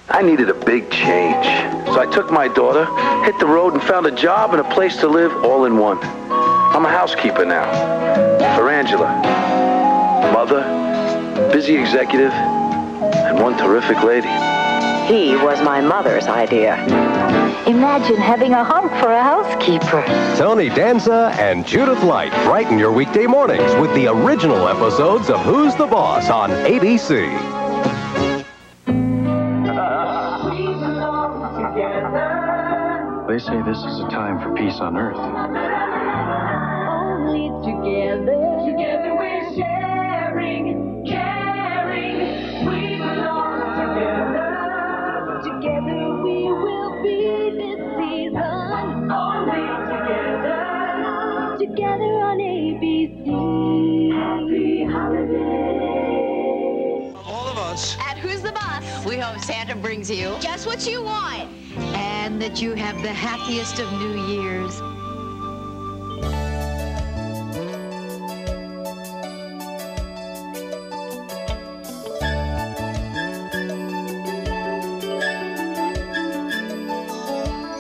I needed a big change. So I took my daughter, hit the road, and found a job and a place to live all in one. I'm a housekeeper now. For Angela. Mother, busy executive, and one terrific lady. He was my mother's idea. Imagine having a hunk for a housekeeper. Tony Danza and Judith Light brighten your weekday mornings with the original episodes of Who's the Boss on ABC. They say this is a time for peace on earth. Only together we're sharing, caring. We belong together. Together we will be this season. Only together on ABC. Happy holidays. All of us. At Who's the Boss, we hope Santa brings you just what you want. And that you have the happiest of New Years.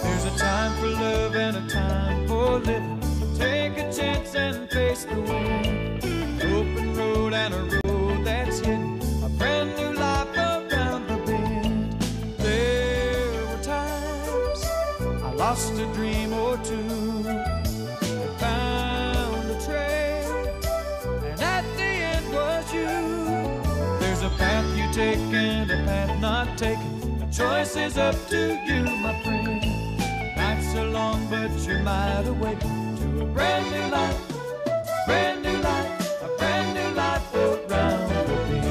There's a time for love and a time for living. Take a chance and face the wind. Open road and a road that's hidden. A brand new life around the bend. There were times I lost a dream or two. I found a trail, and at the end was you. There's a path you take and a path not taken. The choice is up to you, my friend. Nights are long, but you're miles away to a brand new life, brand new life, a brand new life around the bend.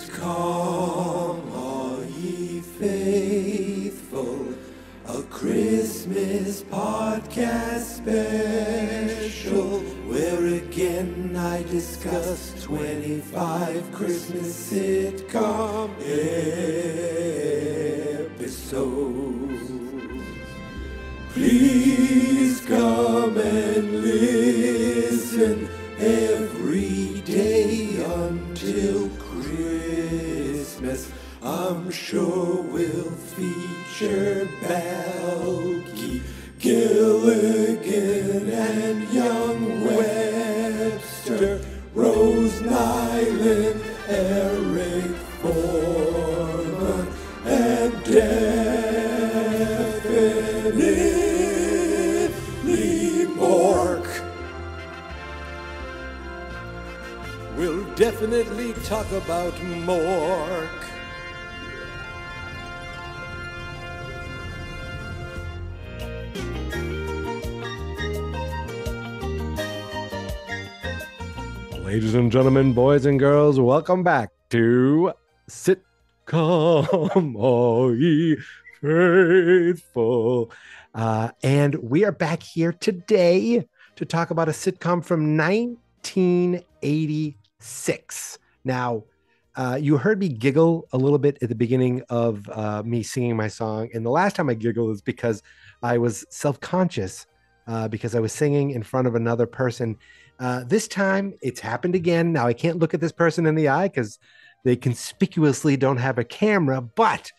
Sitcom, are ye faithful? A Christmas podcast special where again I discuss 25 Christmas sitcom episodes. Please come and listen every day until Christmas. I'm sure we'll feature Balky, Gilligan, and Young Webster, Rose Nyland, Eric Foreman, and definitely Mork. We'll definitely talk about Mork. Ladies and gentlemen, boys and girls, welcome back to Sitcom, Are Ye Faithful? And we are back here today to talk about a sitcom from 1986. Now, you heard me giggle a little bit at the beginning of me singing my song. And the last time I giggled is because I was self-conscious because I was singing in front of another person. This time it's happened again. Now I can't look at this person in the eye because they conspicuously don't have a camera, but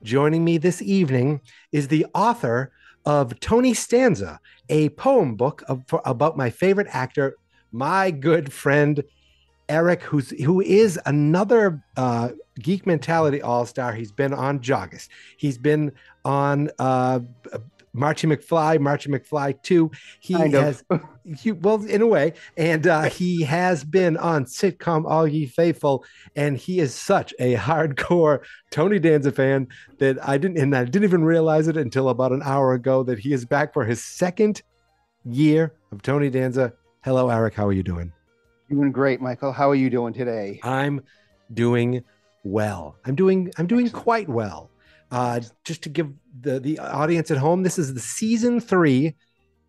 joining me this evening is the author of Tony Stanza, a poem book about my favorite actor, my good friend, Eric, who is another Geek Mentality All-Star. He's been on Joggist. He's been on Marty McFly 2. Well, in a way, and he has been on Sitcom All Ye Faithful, and he is such a hardcore Tony Danza fan that I didn't even realize it until about an hour ago that he is back for his second year of Tony Danza. Hello, Eric. How are you doing? Doing great, Michael. How are you doing today? I'm doing well. I'm doing quite well. Just to give the audience at home, this is the season 3,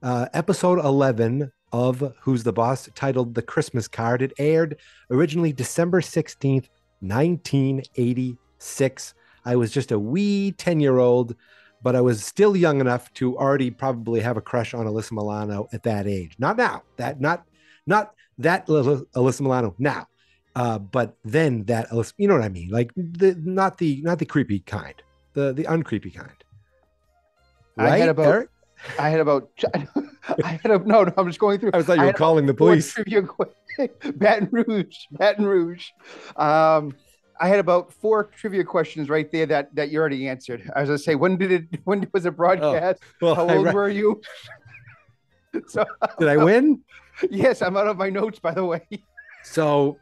episode 11 of Who's the Boss, titled The Christmas Card. It aired originally December 16th, 1986. I was just a wee 10-year-old, but I was still young enough to already probably have a crush on Alyssa Milano at that age. Not now, not that Alyssa Milano now, but then that Alyssa, you know what I mean? Like not the creepy kind, the uncreepy kind. Right, Eric? No, I'm just going through. I thought you were calling the police. Baton Rouge. I had about 4 trivia questions right there that you already answered. I was going to say, when was it broadcast? Well, how old were you? So, did I win? Yes, I'm out of my notes, by the way. So,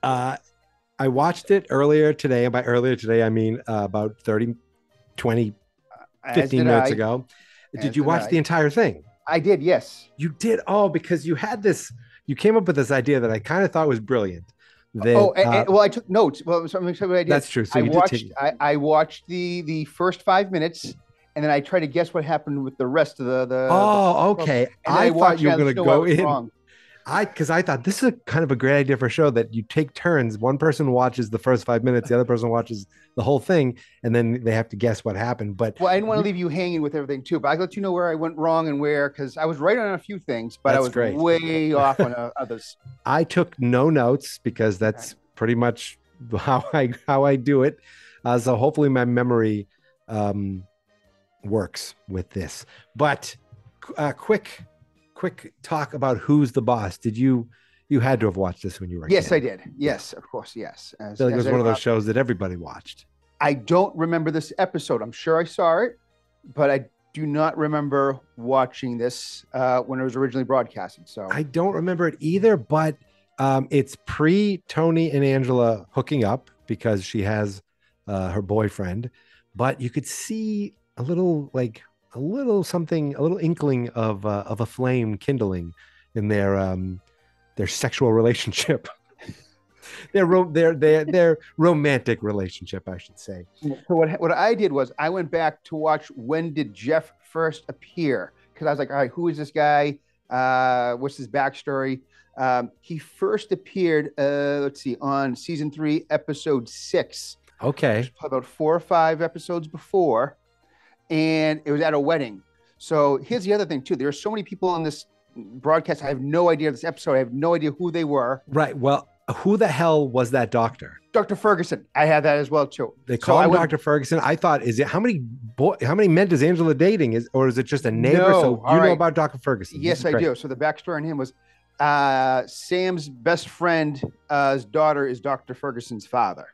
I watched it earlier today. And by earlier today, I mean about 30, 20, 15 minutes ago. Did you watch the entire thing? I did, yes. You did? Oh, because you came up with this idea that I kind of thought was brilliant. Well, I took notes. Well, so what I did. That's true. So I watched the first 5 minutes, and then I tried to guess what happened with the rest of the. Oh, okay. I thought you were going to go in. Wrong. Because I thought this is kind of a great idea for a show that you take turns. One person watches the first 5 minutes, the other person watches the whole thing, and then they have to guess what happened. But I didn't want to leave you hanging with everything too. But I let you know where I went wrong and where, because I was right on a few things, but I was way off on others. I took no notes because that's pretty much how I do it. So hopefully my memory works with this. But quick talk about Who's the Boss. Did you had to have watched this when you were a Yes, kid? I did. Yes, of course. Yes. I feel like it was one of those shows that everybody watched. I don't remember this episode. I'm sure I saw it, but I do not remember watching this when it was originally broadcasted. So I don't remember it either, but it's pre Tony and Angela hooking up because she has her boyfriend, but you could see a little inkling of a flame kindling in their sexual relationship. their romantic relationship, I should say. So what I did was I went back to watch, when did Jeff first appear? Because I was like, all right, who is this guy? What's his backstory? He first appeared, on season 3, episode 6. Okay. About 4 or 5 episodes before. And it was at a wedding. So here's the other thing too. There are so many people on this broadcast. I have no idea this episode. I have no idea who they were. Right. Well, who the hell was that doctor? Dr. Ferguson. I had that as well too. They call him Dr. Ferguson. I thought, how many men does Angela dating? Or is it just a neighbor? No, so you know about Dr. Ferguson? Yes, I do. So the backstory on him was Sam's best friend's daughter is Dr. Ferguson's father.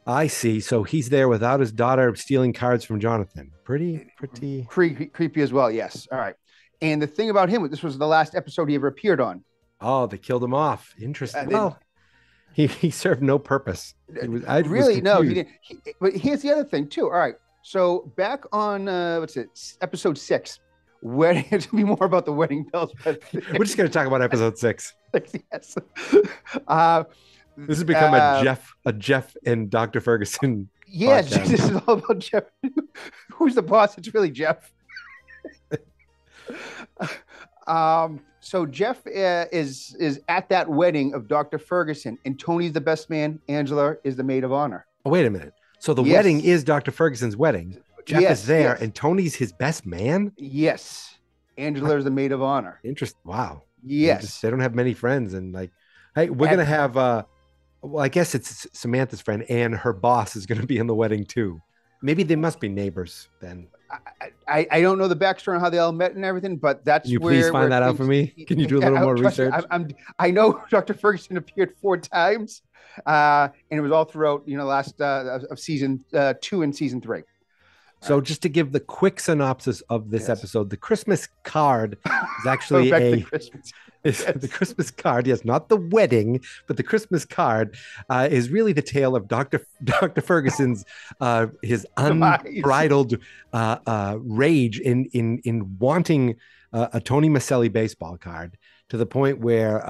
I see. So he's there without his daughter, stealing cards from Jonathan. Pretty creepy as well. Yes. All right. And the thing about him, this was the last episode he ever appeared on. Oh, they killed him off. Interesting. Well, he served no purpose. No, he didn't. But here's the other thing too. All right. So back on episode 6. Wedding. It's gonna be more about the wedding bells. We're just gonna talk about episode 6. Yes. This has become a Jeff and Dr. Ferguson. Yes, podcast. This is all about Jeff. Who's the boss? It's really Jeff. So Jeff is at that wedding of Dr. Ferguson, and Tony's the best man. Angela is the maid of honor. Oh, wait a minute. So the wedding is Dr. Ferguson's wedding. Jeff is there, and Tony's his best man? Yes. Angela is the maid of honor. Interesting. Wow. Yes. They don't have many friends, and hey, we're going to have... well, I guess it's Samantha's friend, and her boss is going to be in the wedding too. Maybe they must be neighbors then. I don't know the backstory on how they all met and everything, but that's Can you please find that out for me? Can you do a little more research? I know Dr. Ferguson appeared 4 times, and it was all throughout last of season 2 and season 3. So just to give the quick synopsis of this episode, the Christmas card is actually the Christmas card. Yes, not the wedding, but the Christmas card is really the tale of Dr. Ferguson's his unbridled rage in wanting a Tony Maselli baseball card, to the point where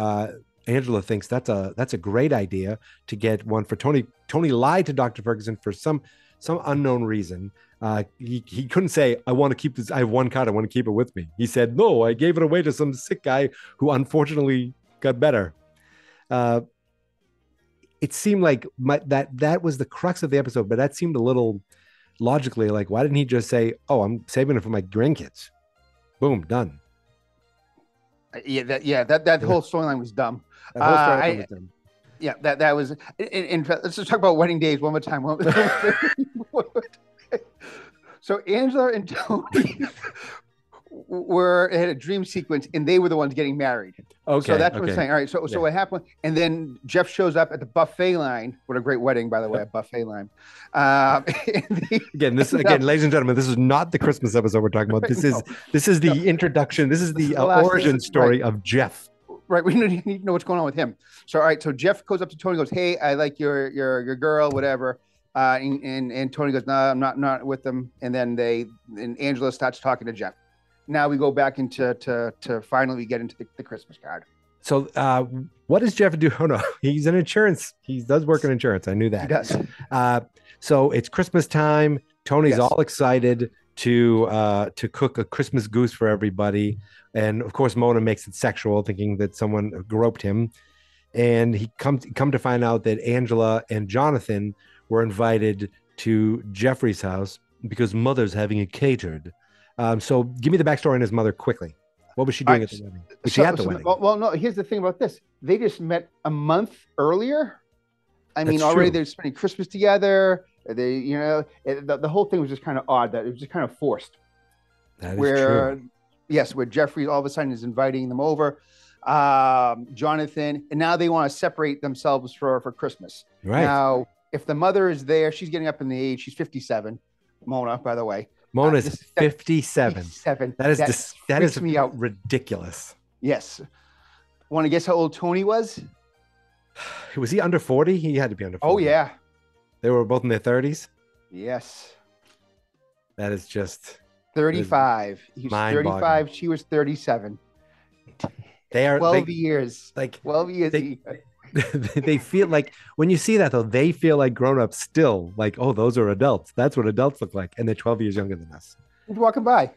Angela thinks that's a great idea to get one for Tony. Tony lied to Dr. Ferguson for some some unknown reason, he couldn't say, I want to keep this. I have one card. I want to keep it with me. He said, no, I gave it away to some sick guy who unfortunately got better. It seemed like that was the crux of the episode, but that seemed a little logically like, why didn't he just say, oh, I'm saving it for my grandkids? Boom, done. That whole storyline was dumb. That whole storyline was dumb. Yeah, that was. In fact, let's just talk about wedding days one more time. So Angela and Tony had a dream sequence, and they were the ones getting married. Okay, so that's what I'm saying. All right, so what happened? And then Jeff shows up at the buffet line. What a great wedding, by the way, a buffet line. Again, ladies and gentlemen, this is not the Christmas episode we're talking about. This is the introduction. This is the origin story of Jeff. Right, we need to know what's going on with him. So, all right, so Jeff goes up to Tony, goes, "Hey, I like your girl, whatever." And Tony goes, "No, I'm not with them." And then Angela starts talking to Jeff. Now we go back into to finally get into the Christmas card. So, what does Jeff do? Oh no, he's in insurance. He does work in insurance. I knew that. He does. So it's Christmas time. Tony's all excited to cook a Christmas goose for everybody. And of course, Mona makes it sexual, thinking that someone groped him. And he come to find out that Angela and Jonathan were invited to Jeffrey's house because Mother's having it catered. So give me the backstory on his mother quickly. What was she doing at the wedding? Was she at the wedding? Well, no, here's the thing about this. They just met a month earlier. I mean, That's already true. they're spending Christmas together. The whole thing was just kind of odd. That it was just kind of forced. That is true. Yes, where Jeffrey all of a sudden is inviting them over, Jonathan, and now they want to separate themselves for Christmas. Right. Now, if the mother is there, she's getting up in the age. She's 57. Mona, by the way. Mona's 57. 57. That is me out. Ridiculous. Yes. Want to guess how old Tony was? Was he under 40? He had to be under 40. Oh, yeah. They were both in their 30s? Yes. That is just 35. He was 35. She was 37. They are 12 years. Like 12 years. They feel like, when you see that though, they feel like grown-ups still. Like, oh, those are adults. That's what adults look like, and they're 12 years younger than us. He's walking by.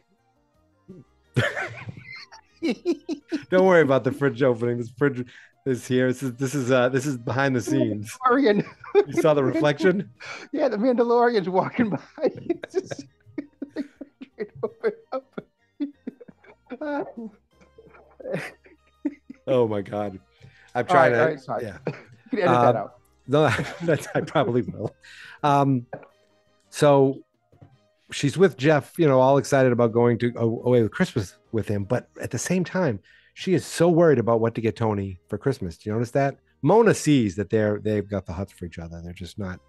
Don't worry about the fridge opening. This fridge is here. This is behind the scenes. Mandalorian. You saw the reflection? Yeah, the Mandalorian's walking by. Oh my God. I'm trying to. Right, sorry. Yeah. You can edit that out. No, I probably will. So she's with Jeff, all excited about going to away with Christmas with him. But at the same time, she is so worried about what to get Tony for Christmas. Do you notice that? Mona sees that they've got the huts for each other. They're just not.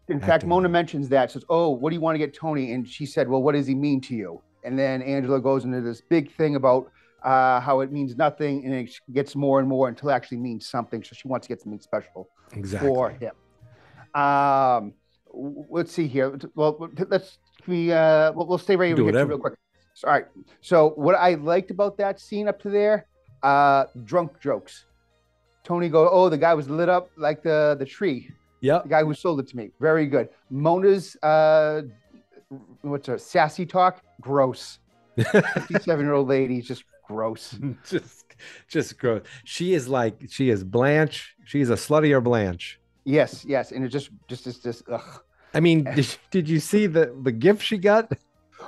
In fact, Mona mentions that. Says, "Oh, what do you want to get Tony?" And she said, "Well, what does he mean to you?" And then Angela goes into this big thing about how it means nothing, and it gets more and more until it actually means something. So she wants to get something special for him. Let's see here. Well, we'll stay right here real quick. All right. So what I liked about that scene up to there, drunk jokes. Tony goes, "Oh, the guy was lit up like the tree." Yeah. The guy who sold it to me. Very good. Mona's what's her sassy talk? Gross. 57-year-old lady, just gross. just gross. She is Blanche. She's a sluttier Blanche. Yes, and it just ugh. I mean, did you see the gift she got?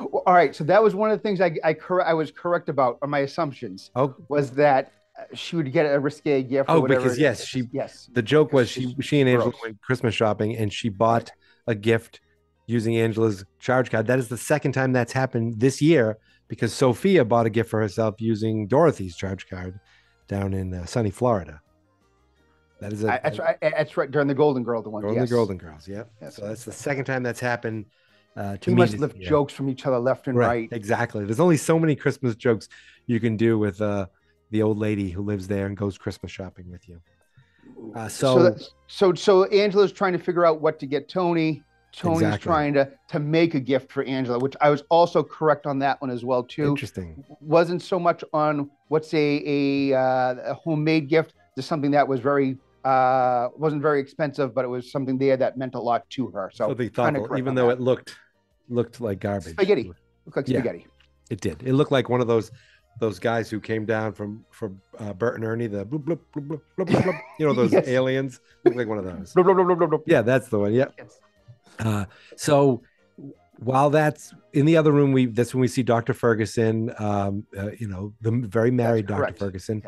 Well, all right, so that was one of the things I was correct about on my assumptions. Oh, was that she would get a risque gift? Oh, or whatever. because yes. The joke was she and Angela went Christmas shopping, and she bought a gift using Angela's charge card. That is the second time that's happened this year, because Sophia bought a gift for herself using Dorothy's charge card down in sunny Florida. That is that's right. During the Golden Girl, the one. During the Golden Girls, yep. So that's the second time that's happened. We must lift jokes from each other left and right. Exactly. There's only so many Christmas jokes you can do with the old lady who lives there and goes Christmas shopping with you. So Angela's trying to figure out what to get Tony. Tony's trying to make a gift for Angela, which I was also correct on that one as well too. Interesting. Wasn't so much on what's a homemade gift, just something that was very Wasn't very expensive, but it was something there that meant a lot to her. So Something kinda thoughtful, correct even on though that. it looked like garbage. Spaghetti. Looked like Yeah. spaghetti. It did. It looked like one of those guys who came down from Bert and Ernie, the bloop, bloop, bloop, bloop, bloop, bloop, bloop. You know, those Yes. aliens. Looked like one of those. Blah, blah, blah, blah, blah, blah. Yeah, that's the one. Yeah. Yes. So while that's in the other room, that's when we see Dr. Ferguson. The very married That's Dr. correct. Ferguson.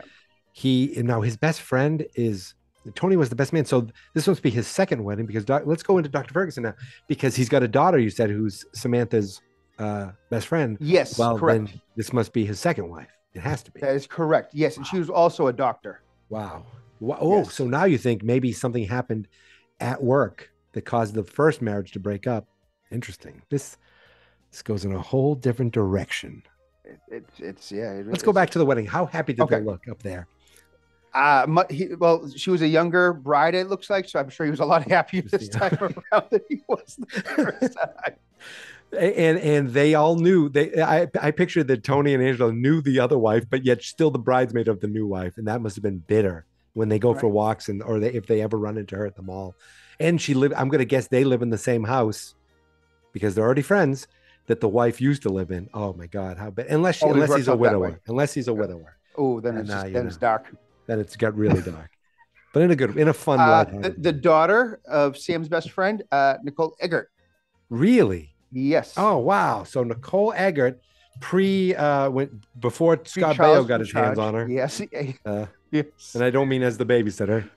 Yeah. Now his best friend is Tony was the best man. So this must be his second wedding because let's go into Dr. Ferguson now because he's got a daughter. You said who's Samantha's best friend. Yes, Well, correct. then this must be his second wife. It has to be. That is correct. Yes, and she was also a doctor. Wow. Oh, Yes. so now you think maybe something happened at work that caused the first marriage to break up. Interesting. This goes in a whole different direction. It's yeah. Let's go back to the wedding. How happy did they Okay. look up there? She was a younger bride, it looks like, so I'm sure he was a lot happier this time around than he was the first time. And they all knew. I pictured that Tony and Angela knew the other wife, but yet still the bridesmaid of the new wife, and that must have been bitter when they go for Right. walks if they ever run into her at the mall. And I'm going to guess they live in the same house because they're already friends that the wife used to live in. Oh my God, how bad! Unless Always he's works a out that widower. way. Unless he's a widower, Oh, then And, it's dark. then it's got really dark. But in a fun way. The daughter of Sam's best friend, Nicole Eggert. Really? Yes. Oh wow! So Nicole Eggert, before Scott Charles Baio got his hands on her. Yes. Yes. And I don't mean as the babysitter.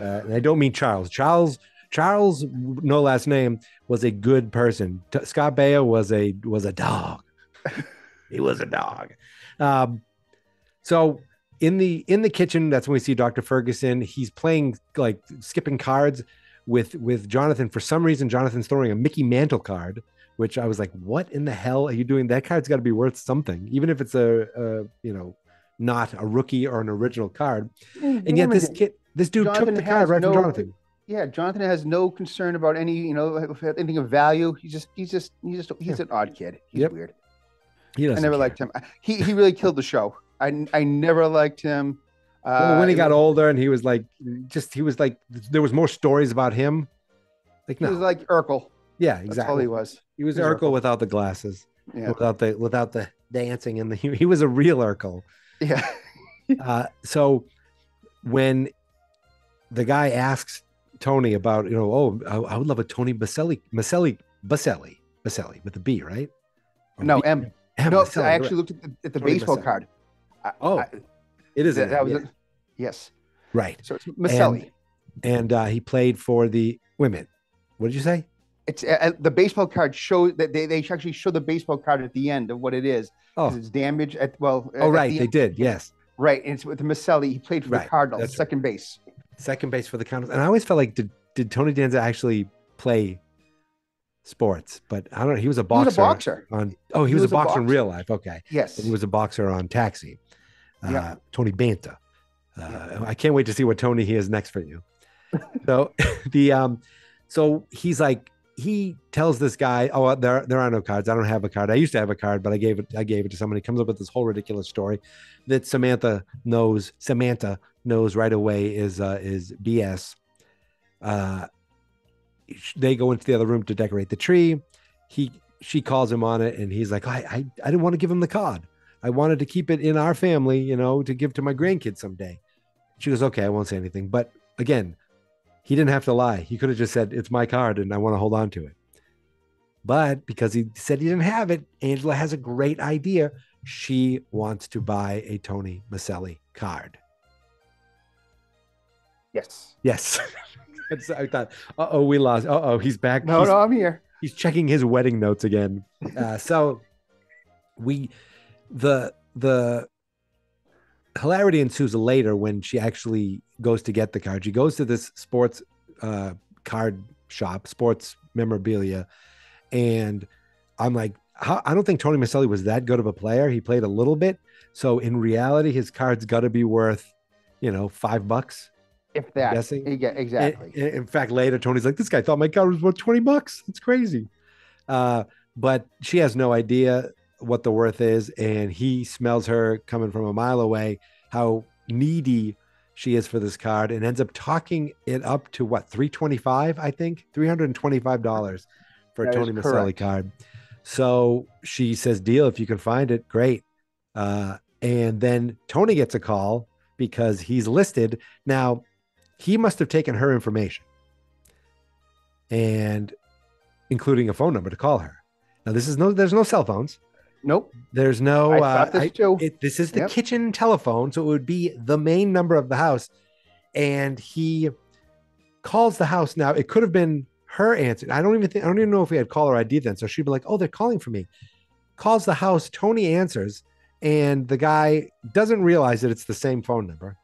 And I don't mean Charles. Charles, no last name, was a good person. Scott Baio was a dog. He was a dog. So in the kitchen, that's when we see Dr. Ferguson. He's playing like skipping cards with Jonathan. For some reason, Jonathan's throwing a Mickey Mantle card, which I was like, what in the hell are you doing? That card's got to be worth something, even if it's not a rookie or an original card. And yet this dude Jonathan took the card right from Jonathan. Yeah, Jonathan has no concern about anything of value. He's an odd kid. He's Yep. weird. He doesn't I never care. liked him. He really killed the show. I never liked him. Well, when he got older and he was like, there was more stories about him. Like, He no. was like Urkel. Yeah, That's exactly. all he was. He was He was Urkel Urkel. without the glasses, Yeah. without the dancing and he was a real Urkel. Yeah. So when the guy asks Tony about, I would love a Tony Baselli with a B, right? Or No, B- M. M, No, Baselli, I actually right. looked at the Tony baseball Baselli. card. It is that was yeah. it. Yes. Right. So it's Maselli. And he played for the women. What did you say? It's the baseball card show that they actually show the baseball card at the end of what it is. Oh. 'Cause it's damaged at Oh, at right. the They end. did. Yes. Right, and it's with the Maselli. He played for Right, the Cardinals, that's right. second base. Second base for the Cardinals. And I always felt like, did Tony Danza actually play sports? But I don't know. He was a boxer. He was a boxer. He was a boxer in real life. Okay. Yes. And he was a boxer on Taxi. Yeah. Tony Banta. I can't wait to see what Tony he is next for you. So so he's like, he tells this guy, oh, there are no cards. I don't have a card. I used to have a card, but I gave it to somebody. Comes up with this whole ridiculous story that Samantha knows right away is BS. They go into the other room to decorate the tree. She calls him on it, and he's like, I didn't want to give him the card. I wanted to keep it in our family, to give to my grandkids someday. She goes, okay, I won't say anything. But again, he didn't have to lie. He could have just said, it's my card and I want to hold on to it. But because he said he didn't have it, Angela has a great idea. She wants to buy a Tony Maselli card. Yes. Yes. I thought, we lost. He's back. No, I'm here. He's checking his wedding notes again. So the hilarity ensues later when she actually goes to get the card. She goes to this sports card shop, sports memorabilia, and I'm like, I don't think Tony Maselli was that good of a player. He played a little bit, so in reality, his card's got to be worth, $5. If that. Guessing. Yeah, exactly. In fact, later Tony's like, this guy thought my card was worth $20. It's crazy. But she has no idea what the worth is, and he smells her coming from a mile away, how needy she is for this card and ends up talking it up to what, 325, I think, $325 for a That is Tony Maselli correct. card. So she says, deal, if you can find it, great. And then Tony gets a call because he's listed. Now, he must have taken her information and including a phone number to call her. Now, there's no cell phones. Nope. There's no, I thought this too. This is the Yep. kitchen telephone. So it would be the main number of the house. And he calls the house. Now, it could have been her answer. I don't even know if we had caller ID then. So she'd be like, oh, they're calling for me. Calls the house. Tony answers. And the guy doesn't realize that it's the same phone number.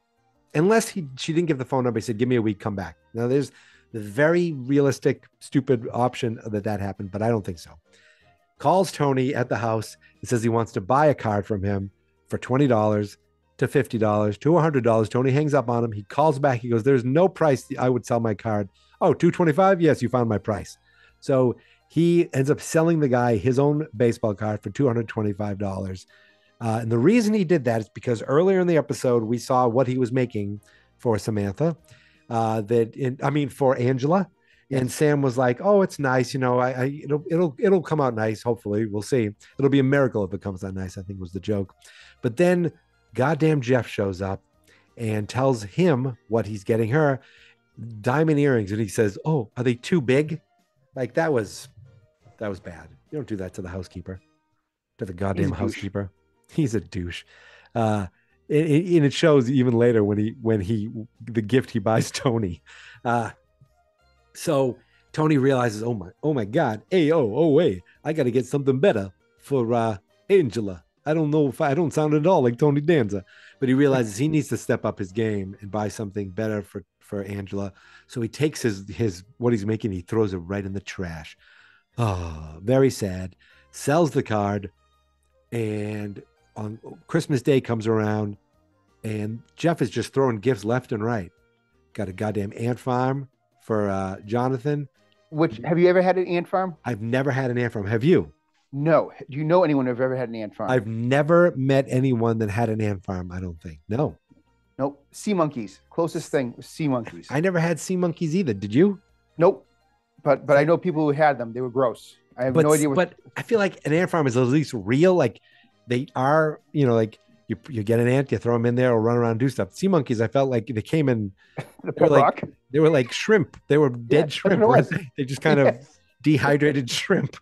Unless she didn't give the phone number. He said, give me a week, come back. Now, there's the very realistic, stupid option that happened, but I don't think so. Calls Tony at the house and says he wants to buy a card from him for $20 to $50 to $100. Tony hangs up on him. He calls back. He goes, there's no price I would sell my card. Oh, $225? Yes, you found my price. So he ends up selling the guy his own baseball card for $225. And the reason he did that is because earlier in the episode, we saw what he was making for Samantha, for Angela. And Sam was like, oh, it's nice. It'll come out nice. Hopefully we'll see. It'll be a miracle if it comes out nice, I think was the joke. But then goddamn Jeff shows up and tells him what he's getting her, diamond earrings. And he says, oh, are they too big? Like that was bad. You don't do that to the housekeeper, to the goddamn housekeeper. He's a douche. And it shows even later when the gift he buys Tony. So Tony realizes, oh my God, hey, wait, I got to get something better for Angela. I don't know if I don't sound at all like Tony Danza, but he realizes he needs to step up his game and buy something better for Angela. So he takes his what he's making, he throws it right in the trash. Oh, very sad. Sells the card, and on Christmas Day comes around, and Jeff is just throwing gifts left and right. Got a goddamn ant farm for Jonathan. Which, have you ever had an ant farm? I've never had an ant farm. Have you? No. Do you know anyone who've ever had an ant farm? I've never met anyone that had an ant farm, I don't think. No. Nope. Sea monkeys. Closest thing was sea monkeys. I never had sea monkeys either. Did you? Nope. But I know people who had them. They were gross. I have no idea. But I feel like an ant farm is at least real. Like they are, like you get an ant, you throw them in there, or run around and do stuff. Sea monkeys, I felt like they came in. They were like shrimp. They were dead shrimp. They just kind of dehydrated shrimp.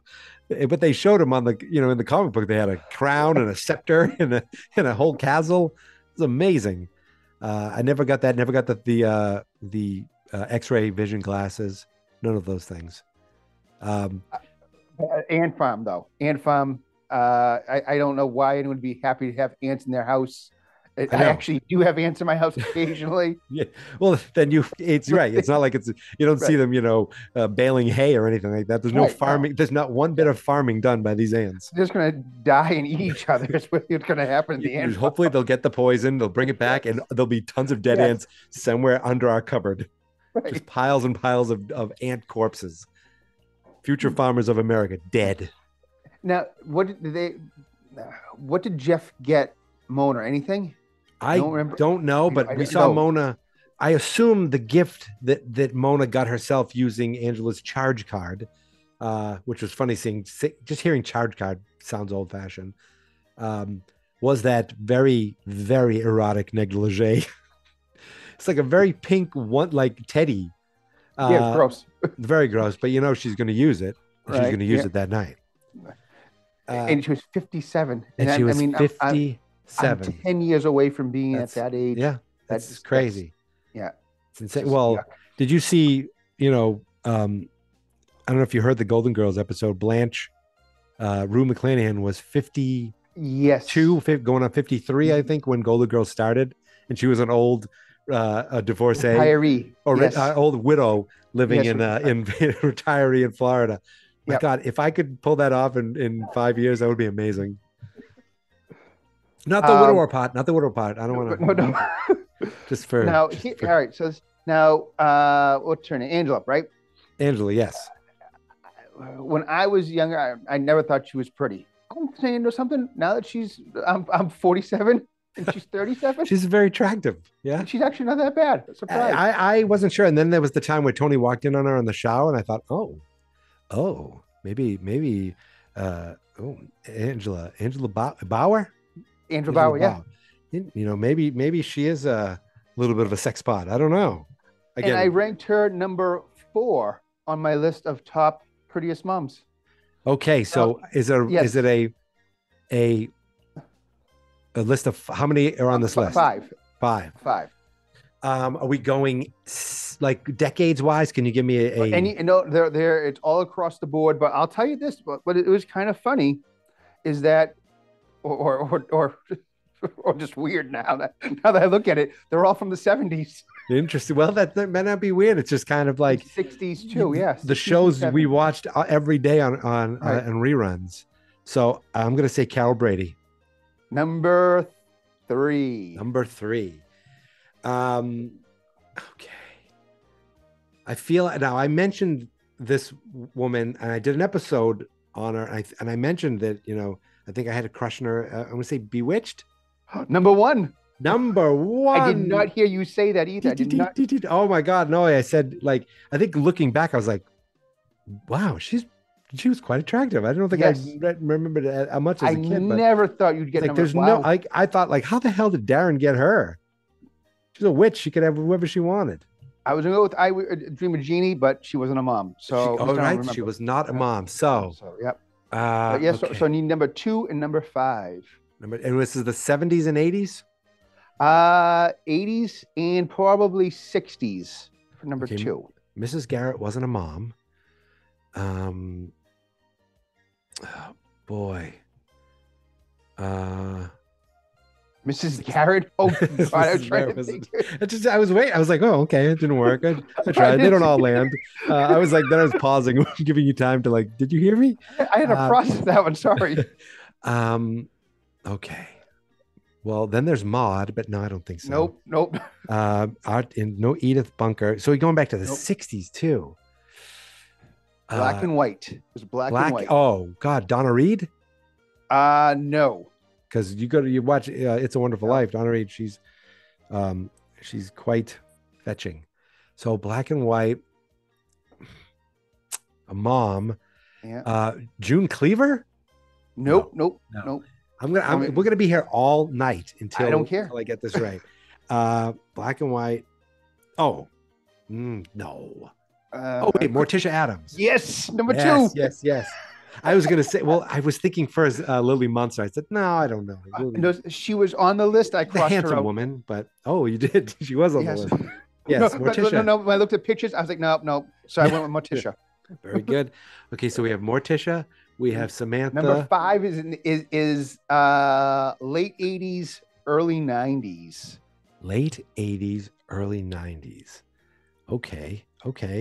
But they showed them on the, in the comic book. They had a crown and a scepter and a whole castle. It was amazing. I never got that. Never got the X-ray vision glasses. None of those things. Ant farm though. Ant farm. I don't know why anyone would be happy to have ants in their house. I actually do have ants in my house occasionally. Yeah. Well, then it's right. It's not like you don't see them, baling hay or anything like that. There's no farming. No. There's not one bit of farming done by these ants. They're just going to die and eat each other. That's what's going to happen. Hopefully they'll get the poison. They'll bring it back and there'll be tons of dead ants somewhere under our cupboard. Right. Just piles and piles of ant corpses. Future farmers of America dead. Now, what did Jeff get Mona? Anything? I don't know, but we saw Mona. I assume the gift that Mona got herself using Angela's charge card, which was funny just hearing charge card sounds old fashioned, was that very, very erotic negligee. It's like a very pink one, like teddy. Yeah, gross. Very gross, but she's going to use it. Right. She's going to use it that night. And she was 57. And she was 57. I'm 10 years away from being at that age. Yeah, that's crazy. Yeah, it's insane. Well, did you see? I don't know if you heard the Golden Girls episode. Blanche, Rue McClanahan was 50. Yes, going on 53, I think, when Golden Girls started, and she was an old a divorcee, retiree, or old widow living in retiree in Florida. My God, if I could pull that off in 5 years, that would be amazing. Not the widower part. Not the widower part. I don't want to. Just for now. All right. So now, what's her name? Angela, right? Angela, yes. When I was younger, I never thought she was pretty. I'm saying or something. Now that I'm 47, And she's 37. She's very attractive. Yeah. And she's actually not that bad. Surprised. I wasn't sure. And then there was the time where Tony walked in on her in the shower, and I thought, maybe, Angela Bauer? Andrew Bauer, yeah. Maybe she is a little bit of a sex pot. I don't know. And I ranked her number 4 on my list of top prettiest moms. Okay, so is it a list of how many are on this list? 5. 5. 5. Are we going like decades wise? Can you give me they're it's all across the board. But I'll tell you this. But it was kind of funny, is that, or just weird now that I look at it, they're all from the 70s. Interesting. Well, that might not be weird. It's just kind of like 60s too. Yes. The shows we watched every day on reruns. So I'm gonna say Carol Brady. Number 3. Okay. I feel now. I mentioned this woman, and I did an episode on her, and I mentioned that I think I had a crush on her. I'm gonna say Bewitched. Number 1. I did not hear you say that either. I did not. Oh my God, no! I said, like, I think looking back, I was like, wow, she was quite attractive. I don't think I remembered how much as a kid. I never thought you'd get like. number. There's I thought, like, how the hell did Darren get her? She's a witch. She could have whoever she wanted. I was gonna go with Dream of Jeannie, but she wasn't a mom. So she was not a mom. So yep. Okay. So I need number 2 and number 5. And this is the 70s and 80s. 80s and probably 60s for number 2. Mrs. Garrett wasn't a mom. Oh boy. Mrs. Garrett. Oh God, I was trying to think. I was waiting. I was like, oh, okay, it didn't work. I tried. They don't all land. I was like, then I was pausing, giving you time to like. Did you hear me? I had to process that one. Sorry. Okay. Well, then there's Maude, but no, I don't think so. Nope. No Edith Bunker. So we're going back to the 60s too. Black and white. It was black and white. Oh God, Donna Reed? No. Because you watch It's a Wonderful Life. Donna Reed, she's quite fetching. So black and white, a mom. Yeah. June Cleaver? Nope. We're gonna be here all night until I don't care. Until I get this right. Black and white. Oh, no. Wait, Morticia Adams. Yes, number 2. Yes. I was gonna say. Well, I was thinking first Lily Munster. I said no, I don't know. No, she was on the list. I crossed the handsome her out. Woman, but you did. She was on the list. Yes, Morticia. No. When I looked at pictures, I was like, no. So I went with Morticia. Very good. Okay, so we have Morticia. We have Samantha. Number 5 is late 80s, early 90s. Late 80s, early 90s. Okay.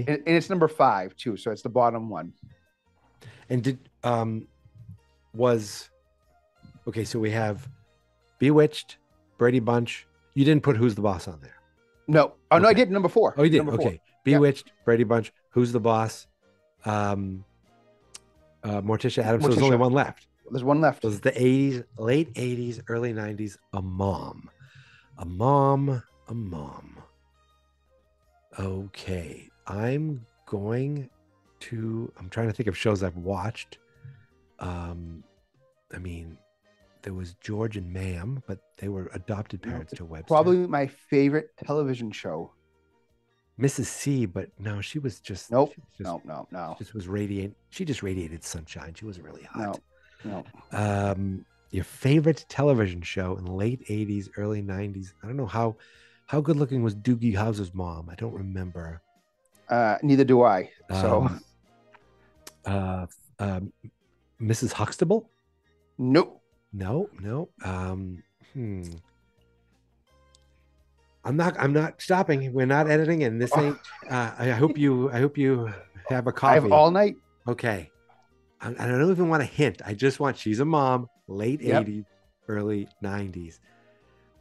And it's number 5 too, so it's the bottom one. And did so we have Bewitched, Brady Bunch. You didn't put Who's the Boss on there? No. Oh, no, I did number 4. Oh, you did? Number 4. Okay. Bewitched, Brady Bunch, Who's the Boss, Morticia Adams. So there's only one left. There's one left. It was the 80s, late 80s, early 90s. A mom. Okay. I'm trying to think of shows I've watched. I mean, there was George and Ma'am, but they were adopted parents to Webster. Probably my favorite television show. Mrs. C, but no, she was just no. She just radiated sunshine. She wasn't really hot. No. Your favorite television show in the late 80s, early 90s. I don't know how good looking was Doogie Howser's mom. I don't remember. Neither do I. So Mrs. Huxtable? Nope. No. I'm not stopping. We're not editing, and this ain't. I hope you have a coffee. I have all night. Okay. I don't even want a hint. I just want. She's a mom. Late 80s, early 90s.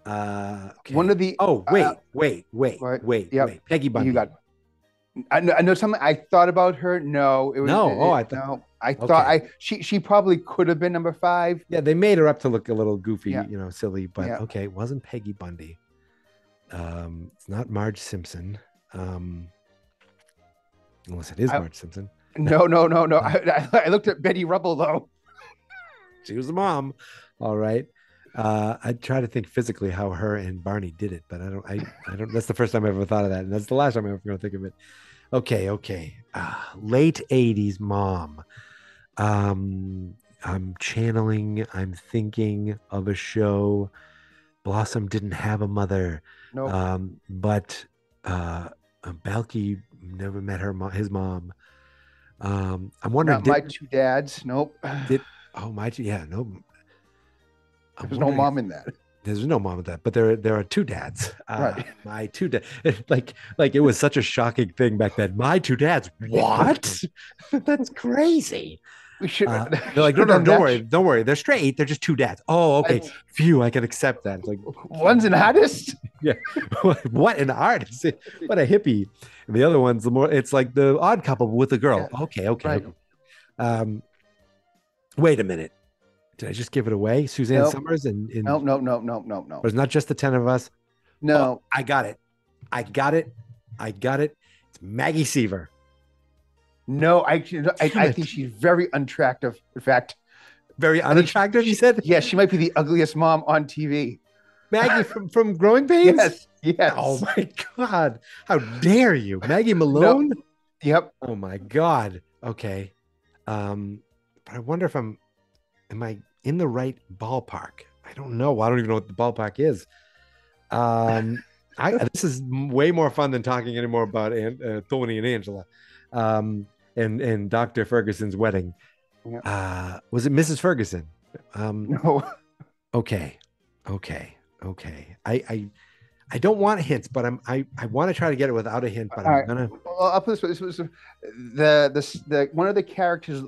Okay. One of the. Oh wait. Peggy Bundy. You got. I know something. I thought about her. No, it was. No. No. I thought she probably could have been number 5. Yeah, they made her up to look a little goofy, Yeah. silly, but Yeah. okay, it wasn't Peggy Bundy. It's not Marge Simpson. Unless it is Marge Simpson. No. I looked at Betty Rubble though. She was the mom. All right. I try to think physically how her and Barney did it, but I don't. That's the first time I ever thought of that, and that's the last time I'm ever going to think of it. Okay. Late 80s mom. I'm channeling. I'm thinking of a show. Blossom didn't have a mother. No. But Balky never met his mom. I'm wondering. Not My Two Dads. Nope. No. There's no mom in that. There's no mom in that, but there are 2 dads. Right. My 2 dads. Like it was such a shocking thing back then. My 2 dads. What? That's crazy. We should. They're like, no, don't worry. They're straight. They're just 2 dads. Oh, okay. Phew, I can accept that. It's like, one's an artist. Yeah. What an artist? What a hippie. And the other one's it's like the odd couple with the girl. Yeah. Okay. Right. Wait a minute. Did I just give it away? Suzanne Summers and No. Or it's not just the 10 of us. No. Oh, I got it. It's Maggie Seaver. No, I think she's very unattractive. In fact, very unattractive. You said? Yes, she might be the ugliest mom on TV. Maggie from Growing Pains. Yes. Oh my God! How dare you, Maggie Malone? No. Yep. Oh my God. Okay. But I wonder if am I in the right ballpark? I don't know. I don't even know what the ballpark is. This is way more fun than talking anymore about Tony and Angela. And Dr. Ferguson's wedding. Yeah. Was it Mrs. Ferguson? No. Okay. I don't want hints, but I want to try to get it without a hint. But I'm gonna. Well, I'll put this way. The one of the characters.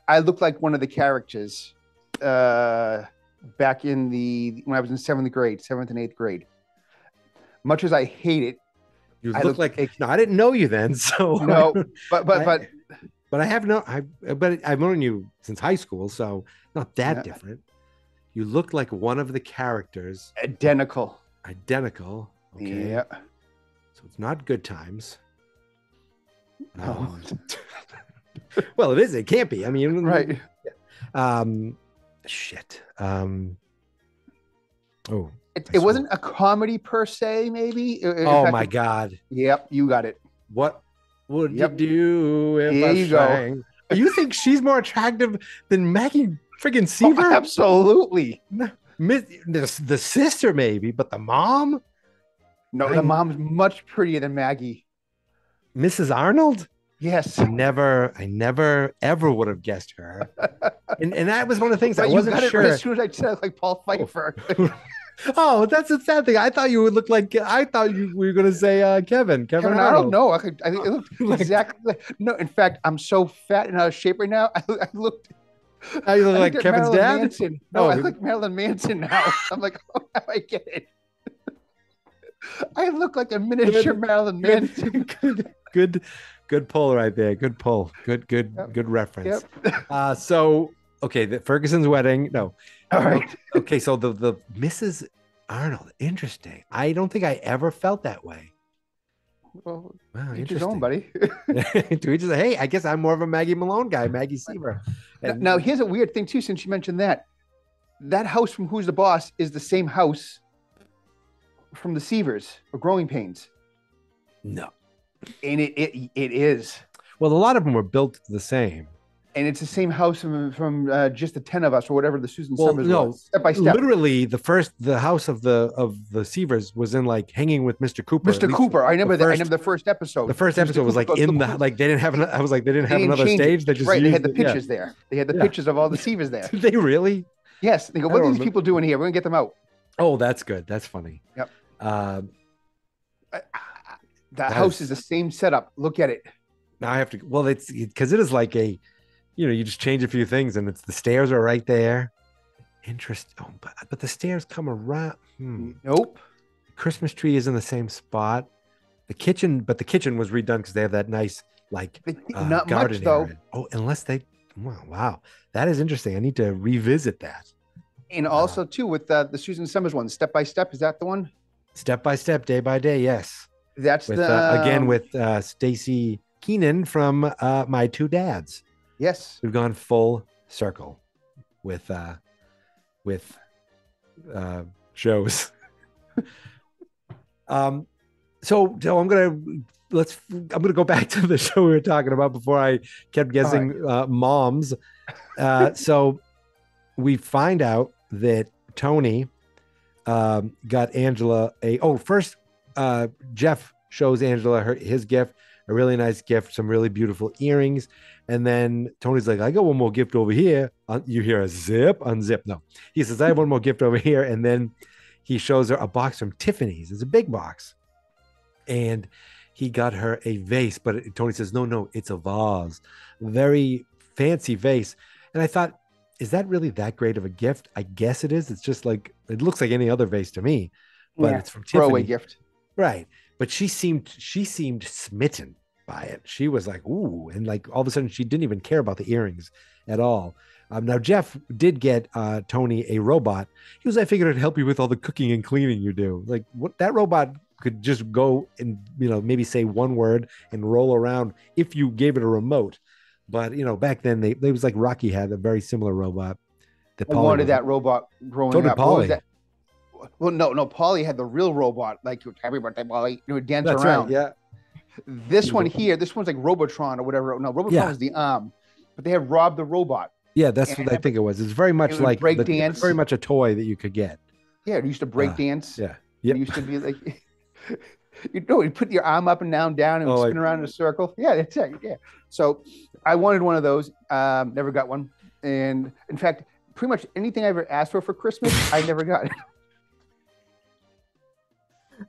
I look like one of the characters back in when I was in 7th and 8th grade. Much as I hate it. You look like no, I didn't know you then, so no. But I have but I've known you since high school, so not that different. You look like one of the characters. Identical. Okay. Yeah. So it's not Good Times. No. Well, it is. It can't be. I mean, right. Shit. It wasn't a comedy per se, maybe. My God. Yep, you got it. What would you do if I sang? You think she's more attractive than Maggie friggin' Seaver? Oh, absolutely. The sister, maybe, but the mom? No, the mom's much prettier than Maggie. Mrs. Arnold? Yes. I never ever would have guessed her. and that was one of the things I wasn't sure. As soon as I said like Paul Pfeiffer. Oh, that's a sad thing. I thought you would look like. I thought you were going to say Kevin Arnold. No, I think it looked exactly. No, in fact, I'm so fat and out of shape right now. I looked. Now you look like Kevin's dad. Manson. No, I look like Marilyn Manson now. I'm like, how I get it? I look like a miniature Marilyn Manson. Good pull right there. Good pull. Good reference. Yep. So okay, the Ferguson's wedding. No. All right. Okay, so the Mrs. Arnold. Interesting. I don't think I ever felt that way. Well, wow, each his own, buddy. To each his own. Hey, I guess I'm more of a Maggie Malone guy, Maggie Seaver. Now, here's a weird thing too. Since you mentioned that house from Who's the Boss is the same house from the Seavers or Growing Pains. No, and it is. Well, a lot of them were built the same. And it's the same house from just the 10 of us or whatever the Susan Summers was. Step by step. Literally, the house of the Seavers was in like Hanging with Mr. Cooper. Mr. Cooper, I remember that. I remember the first episode. The first episode was like in the like they didn't have they didn't have another stage. They just they had the pictures there. They had the pictures of all the Seavers there. Did they really? Yes. They go, what are these people doing here? We're gonna get them out. Oh, that's good. That's funny. Yep. The house is the same setup. Look at it. Now I have to. Well, it's because it is like a. You just change a few things, and the stairs are right there. Interesting. Oh, but the stairs come around. Nope. The Christmas tree is in the same spot. The kitchen was redone because they have that nice not garden much though. area. Oh, unless they Wow, that is interesting. I need to revisit that. And also too with the Susan Summers one, Step by Step. Is that the one? Step by step, day by day. Yes. That's With the again with Stacy Keenan from My Two Dads. Yes. We've gone full circle with shows. So I'm gonna go back to the show we were talking about before I kept guessing moms. So we find out that Tony got Angela first Jeff shows Angela his gift, a really nice gift, some really beautiful earrings. And then Tony's like, I got one more gift over here. You hear a zip, unzip. No, he says, I have one more gift over here. And then he shows her a box from Tiffany's. It's a big box. And he got her a vase, but Tony says, no, it's a vase. Very fancy vase. And I thought, is that really that great of a gift? I guess it is. It's just like, it looks like any other vase to me, but it's from Tiffany. Throwaway gift. Right. But she seemed smitten by it. She was like, ooh. And like all of a sudden she didn't even care about the earrings at all. Now Jeff did get Tony a robot. He was, I figured it'd help you with all the cooking and cleaning you do. Like what that robot could just go and, maybe say one word and roll around if you gave it a remote. But, back then they was like Rocky had a very similar robot. I wanted that robot growing up. Paulie. Well, no, Paulie had the real robot. Like, happy birthday, Paulie. You would dance That's around. Right, yeah. This one here, this one's like Robotron or whatever. No, Robotron was the arm, but they have Rob the robot. Yeah, that's what I think it was. It's very much like break dance. Very much a toy that you could get. Yeah, it used to break dance. Yeah, it used to be like, you put your arm up and down, and spin around in a circle. Yeah, that's it. Yeah. So I wanted one of those. Never got one, and in fact, pretty much anything I ever asked for Christmas, I never got.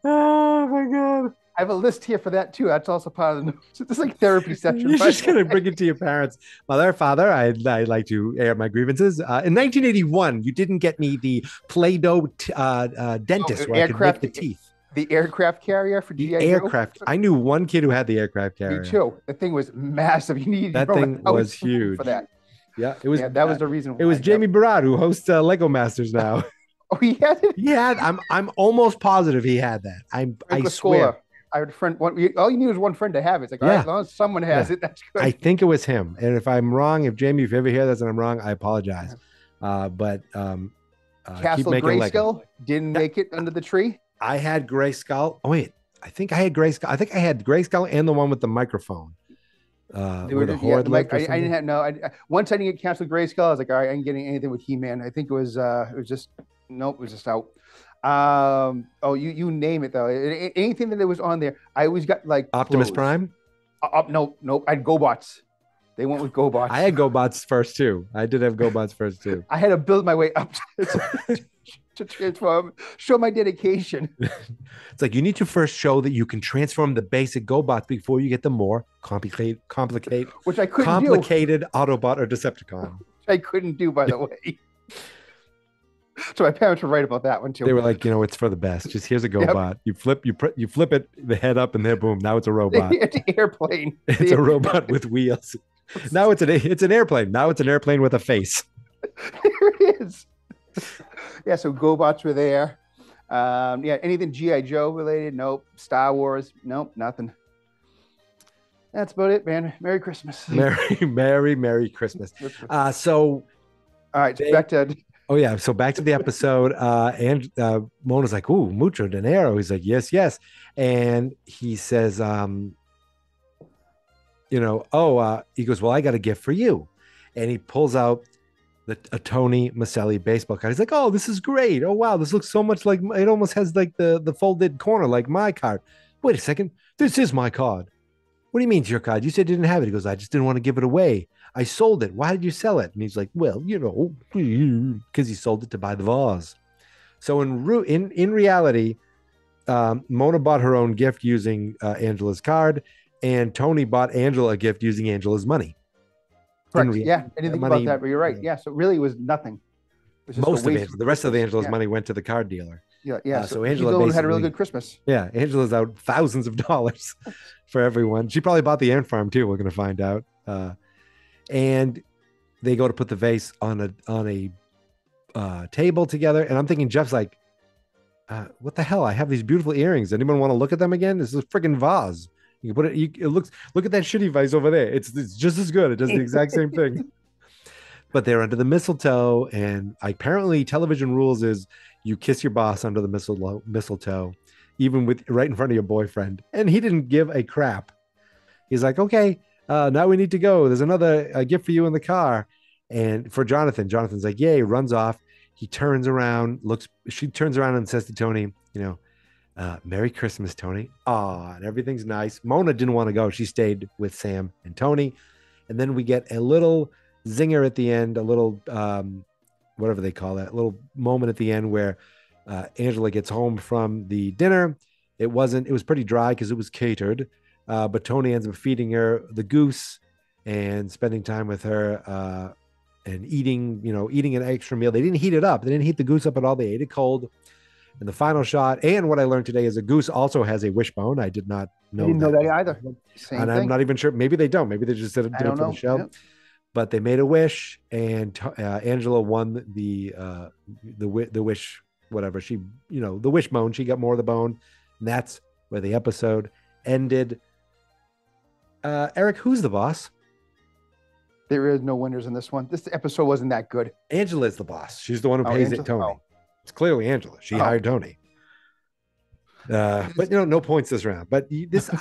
Oh my god. I have a list here for that too. That's also part of the notes. It's like therapy session. You're just gonna bring it to your parents. Mother, father, I'd like to air my grievances. In 1981, you didn't get me the Play-Doh dentist where I could make the teeth. The aircraft carrier for GI Joe? Aircraft. I knew one kid who had the aircraft carrier. Me too. The thing was massive. You needed that thing was huge for that. Yeah, it was. Yeah, that was the reason. It was Jamie Barad who hosts Lego Masters now. Oh, he had it. Yeah, I'm almost positive he had that. I swear. I had a friend. All you need was one friend to have it. It's like, all right, as long as someone has it, that's good. I think it was him. And if I'm wrong, if Jamie, if you ever hear this and I'm wrong, I apologize. But Castle Grayskull didn't make it under the tree. I had Grayskull. Oh wait, I think I had Grayskull. I think I had Grayskull and the one with the microphone. I didn't have once I didn't get Castle Grayskull, I was like, all right, I ain't getting anything with He-Man. I think it was just out. You name it though. Anything that was on there, I always got like Optimus clothes. Prime. Nope. I had GoBots. They went with GoBots. I had GoBots first too. I did have GoBots first too. I had to build my way up to transform, show my dedication. It's like you need to first show that you can transform the basic GoBots before you get the more complicated, which I couldn't complicated Autobot or Decepticon. I couldn't do, by the way. So my parents were right about that one too. They were like, it's for the best. Just here's a GoBot. Yep. You flip it, the head up, and there, boom. Now it's a robot. It's an airplane. It's a robot with wheels. Now it's an airplane. Now it's an airplane with a face. There it is. Yeah. So GoBots were there. Anything GI Joe related? Nope. Star Wars? Nope. Nothing. That's about it, man. Merry Christmas. Merry Christmas. So, all right. Back to. Oh yeah. So back to the episode. And Mona's like, "Ooh, mucho dinero." He's like, "Yes." And he says, he goes, "Well, I got a gift for you," and he pulls out a Tony Maselli baseball card. He's like, "Oh, this is great. Oh wow, this looks so much like it. Almost has like the folded corner like my card. Wait a second, this is my card. What do you mean it's your card? You said you didn't have it." He goes, "I just didn't want to give it away. I sold it. Why did you sell it?" And he's like, "Well, because he sold it to buy the vase." So in reality, Mona bought her own gift using Angela's card, and Tony bought Angela a gift using Angela's money. Correct. Yeah, I didn't think about that, but you're right. Yeah, so really it was nothing. It was most of Angela, the rest of Angela's money went to the card dealer. Yeah. So Angela had a really good Christmas. Yeah, Angela's out thousands of dollars for everyone. She probably bought the ant farm too. We're going to find out. And they go to put the vase on a table together, and I'm thinking Jeff's like, what the hell? I have these beautiful earrings. Anyone want to look at them again? This is a freaking vase. You can put it. It looks. Look at that shitty vase over there. It's just as good. It does the exact same thing. But they're under the mistletoe, and apparently television rules is you kiss your boss under the mistletoe, even with right in front of your boyfriend. And he didn't give a crap. He's like, okay, now we need to go. There's another gift for you in the car. And for Jonathan's like, yay, runs off. He turns around, she turns around and says to Tony, Merry Christmas, Tony. And everything's nice. Mona didn't want to go. She stayed with Sam and Tony. And then we get a little zinger at the end, a little, whatever they call that, little moment at the end where Angela gets home from the dinner. It was pretty dry because it was catered. But Tony ends up feeding her the goose and spending time with her and eating an extra meal. They didn't heat it up. They didn't heat the goose up at all. They ate it cold. And the final shot, and what I learned today is a goose also has a wishbone. I did not know I didn't know that either. Same and thing. I'm not even sure. Maybe they don't. Maybe they just did it for the show. Yep. But they made a wish, and Angela won the wish, whatever. She, the wishbone. She got more of the bone. And that's where the episode ended. Eric, who's the boss? There is no winners in this one. This episode wasn't that good. Angela's the boss. She's the one who pays it, Tony. Oh. It's clearly Angela. She hired Tony. But no points this round. But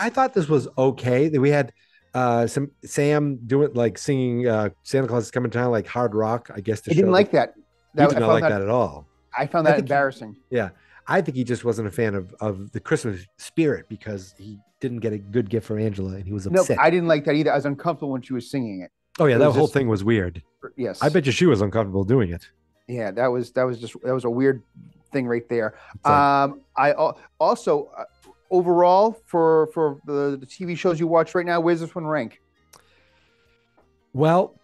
I thought this was okay. We had some Sam doing like singing Santa Claus is Coming to Town, like hard rock, I guess. I didn't like that. I did not like that at all. I found that embarrassing. I think he just wasn't a fan of the Christmas spirit because he didn't get a good gift for Angela and he was upset. No, I didn't like that either. I was uncomfortable when she was singing it. Oh yeah, that whole thing was weird. Yes, I bet you she was uncomfortable doing it. Yeah, that was a weird thing right there. I also overall for the TV shows you watch right now, where's this one rank? Well,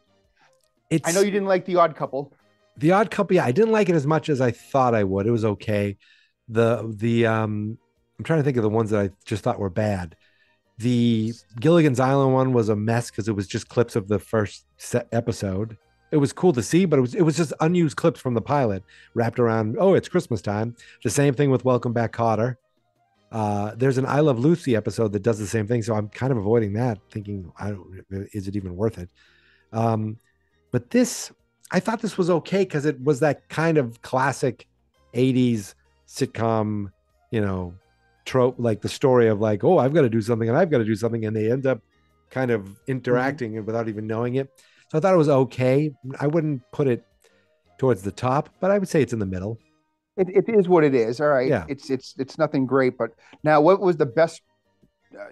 I know you didn't like The Odd Couple. The Odd Couple, yeah, I didn't like it as much as I thought I would. It was okay. I'm trying to think of the ones that I just thought were bad. The Gilligan's Island one was a mess because it was just clips of the first episode. It was cool to see, but it was just unused clips from the pilot wrapped around, it's Christmas time. The same thing with Welcome Back, Kotter. There's an I Love Lucy episode that does the same thing, so I'm kind of avoiding that, thinking, is it even worth it? But I thought this was okay because it was that kind of classic 80s sitcom, trope, like the story of like, I've got to do something and I've got to do something, and they end up kind of interacting without even knowing it. So I thought it was okay. I wouldn't put it towards the top, but I would say it's in the middle. It is what it is. All right. Yeah. It's nothing great, but now what was the best?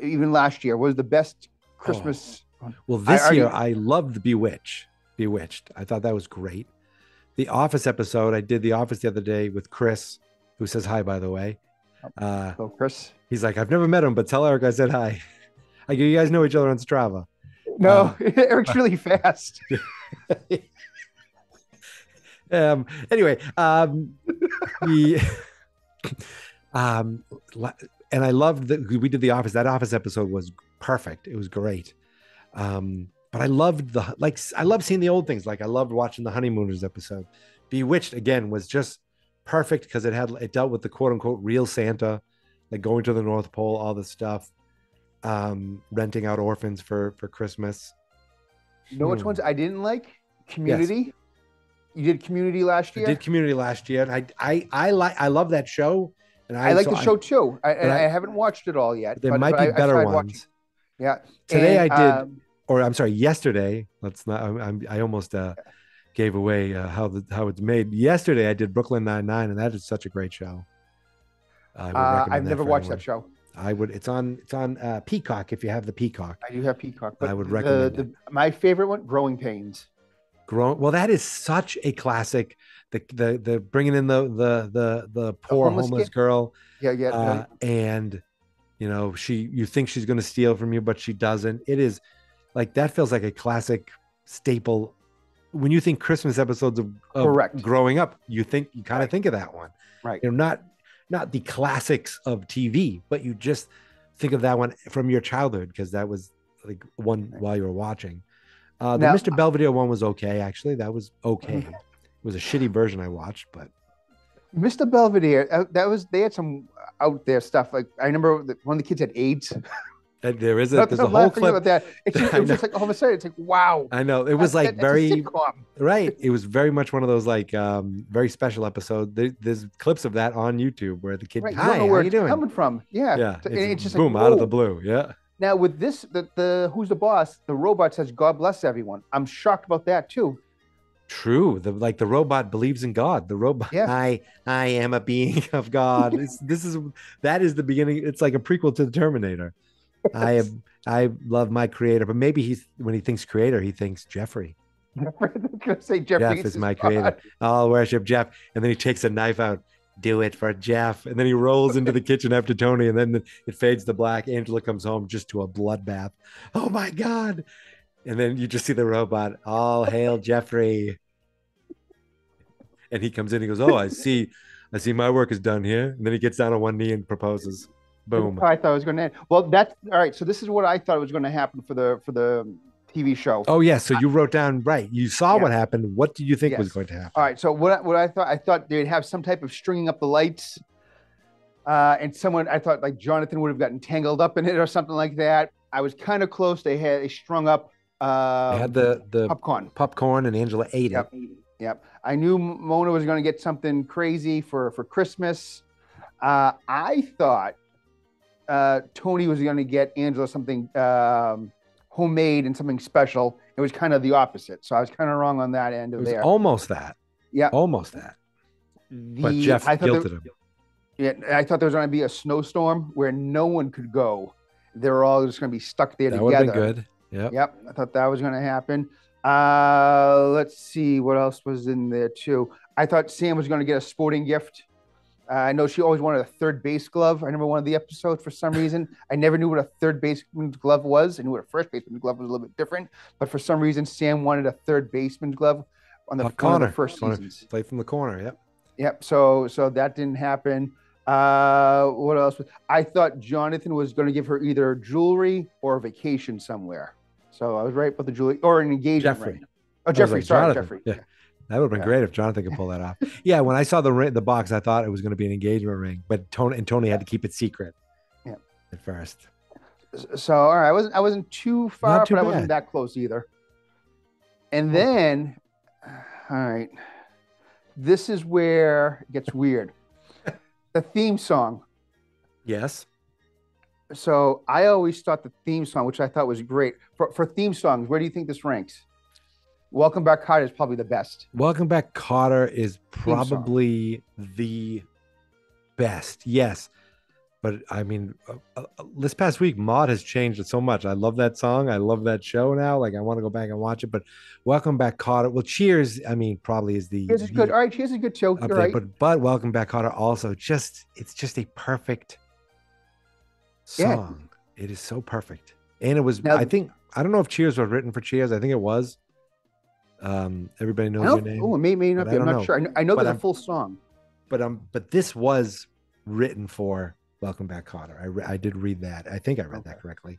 Even last year, what was the best Christmas? Well, this year I loved Bewitched. I thought that was great. The Office episode, I did The Office the other day with Chris, who says hi, by the way. So Chris, he's like, I've never met him, but tell Eric I said hi. I go, you guys know each other on Strava. No, Eric's really fast. Anyway, and I loved that we did The Office. That Office episode was perfect. It was great. But I loved I love seeing the old things. Like I loved watching the Honeymooners episode. Bewitched again was just perfect because it dealt with the quote unquote real Santa, like going to the North Pole, all this stuff, renting out orphans for Christmas. You know which ones I didn't like? Community. Yes. You did Community last year? I did Community last year. And I love that show. And I like the show too. I haven't watched it all yet. There might be better ones. Yeah. Today I did, or I'm sorry, yesterday. Let's not. I almost gave away how it's made. Yesterday I did Brooklyn Nine-Nine, and that is such a great show. I've never watched that show. I would. It's on Peacock if you have the Peacock. I do have Peacock. But I would recommend my favorite one, Growing Pains. Well, that is such a classic. The bringing in the poor homeless girl. Yeah. And you think she's going to steal from you, but she doesn't. It is like that feels like a classic staple. When you think Christmas episodes of correct growing up, you kind of think of that one, right? Not the classics of TV, but you just think of that one from your childhood because that was like one while you were watching. The Now- Mr. Belvedere one was okay, actually. That was okay. It was a shitty version I watched, but Mr. Belvedere, they had some out there stuff. Like I remember one of the kids had AIDS. there is Not there's that a I'm whole laughing clip. about that. It I was just know. like all of a sudden, it's like, wow. I know it was like That's a very sitcom. right. It was very much one of those like very special episodes. There's clips of that on YouTube where the kid, Right, you hi, don't know how where you it's doing? coming from. Yeah. Yeah, And it's it's just boom like, out of the whoa. blue. Yeah, Now with this, the Who's the Boss, the robot says, God bless everyone. I'm shocked about that too. true. The robot believes in God. The robot, Yeah. I am a being of God. That is the beginning. It's like a prequel to the Terminator. I love my creator, but maybe when he thinks creator, he thinks Jeffrey. I'm gonna say Jeff Jeff Bezos is my God. creator. I'll worship Jeff. And then he takes a knife out. Do it for Jeff. And then he rolls into the kitchen after Tony. And then it fades to black. Angela comes home just to a bloodbath. Oh my God. And then you just see the robot. All hail Jeffrey. And he comes in. He goes, oh, I see my work is done here. And then he gets down on one knee and proposes. Boom. I thought it was going to end. Well, that's all right. So this is what I thought was going to happen for the TV show. Oh yeah. So you wrote down, right. You saw Yeah. what happened. What do you think was Yes. going to happen? All right. So what I thought they'd have some type of stringing up the lights, and I thought like Jonathan would have gotten tangled up in it or something like that. I was kind of close. They strung up. They had the popcorn and Angela ate Yep. it. Yep. I knew Mona was going to get something crazy for Christmas. I thought Tony was going to get Angela something homemade and something special. It was kind of the opposite. So I was kind of wrong on that end It of was there. almost that. Yeah. Almost that. But Jeff I thought guilted him. Yeah, I thought there was going to be a snowstorm where no one could go. They were all just going to be stuck there That would together. have been good. Yep. Yep. I thought that was going to happen. Let's see what else was in there too. I thought Sam was going to get a sporting gift. I know she always wanted a third base glove. I remember one of the episodes for some reason. I never knew what a third baseman's glove was. I knew what a first baseman's glove was a little bit different. But for some reason, Sam wanted a third baseman's glove on the, one of the first seasons. Play from the corner. Yep. Yep. So that didn't happen. What else? I thought Jonathan was going to give her either jewelry or a vacation somewhere. So I was right about the jewelry or an engagement Jeffrey. ring. Oh, Jeffrey. Sorry, Jonathan. Jeffrey. Yeah. That would have been great if Jonathan could pull that off. Yeah, when I saw the box, I thought it was going to be an engagement ring, but Tony had to keep it secret. Yeah. At first. So all right, I wasn't too far, Not too but I wasn't bad. that close either. And then, all right, this is where it gets weird. The theme song. Yes. So I always thought the theme song, which I thought was great for theme songs. Where do you think this ranks? Welcome Back, Carter is probably the best. Welcome Back, Cotter is Theme song. probably the best. Yes. But I mean, this past week, Maude has changed it so much. I love that song. I love that show now. Like, I want to go back and watch it. But Welcome Back, Cotter. Well, Cheers, I mean, probably is the. Cheers is good. All right, Cheers is good too. Up You're there. right. But Welcome Back, Cotter also it's just a perfect song. It is so perfect. And it was, Now- I don't know if Cheers was written for Cheers. I think it was. Everybody knows your name. Oh, it may not but be. I I'm don't not know. sure. I know But there's I'm- a full song. But this was written for Welcome Back, Cotter. I did read that. I think I read that correctly.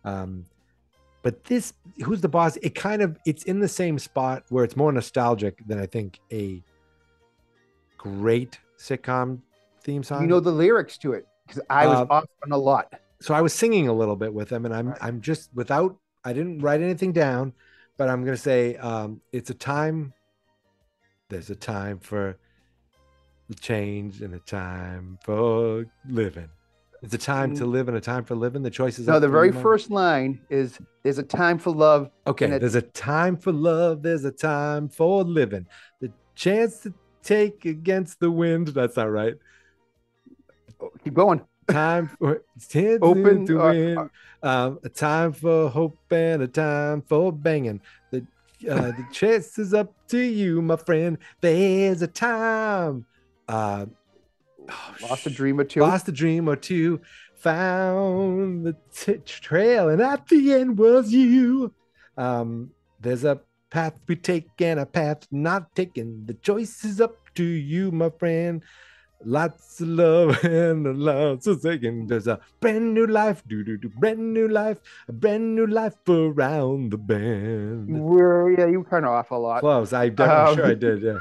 But this, Who's the Boss? It's in the same spot where it's more nostalgic than I think a great sitcom theme song. You know the lyrics to it because I was off on a lot. So I was singing a little bit with them, and I'm just I didn't write anything down, but I'm gonna say it's a time. There's a time for the change and a time for living. It's a time to live and a time for living. The choice is No, up the to very you, man. first line is "There's a time for love." Okay, and there's a time for love. There's a time for living. The chance to take against the wind. That's not right. Keep going. Time for chance Open, to win. A time for hope and a time for banging. The chance is up to you, my friend. There's a time. Lost a dream or two. Lost a dream or two. Found the trail, and at the end was you. There's a path we take and a path not taken. The choice is up to you, my friend. Lots of love and lots of taking. There's a brand new life, brand new life, a brand new life around the bend. You kind of off a lot. Close. I'm sure I did. Yeah.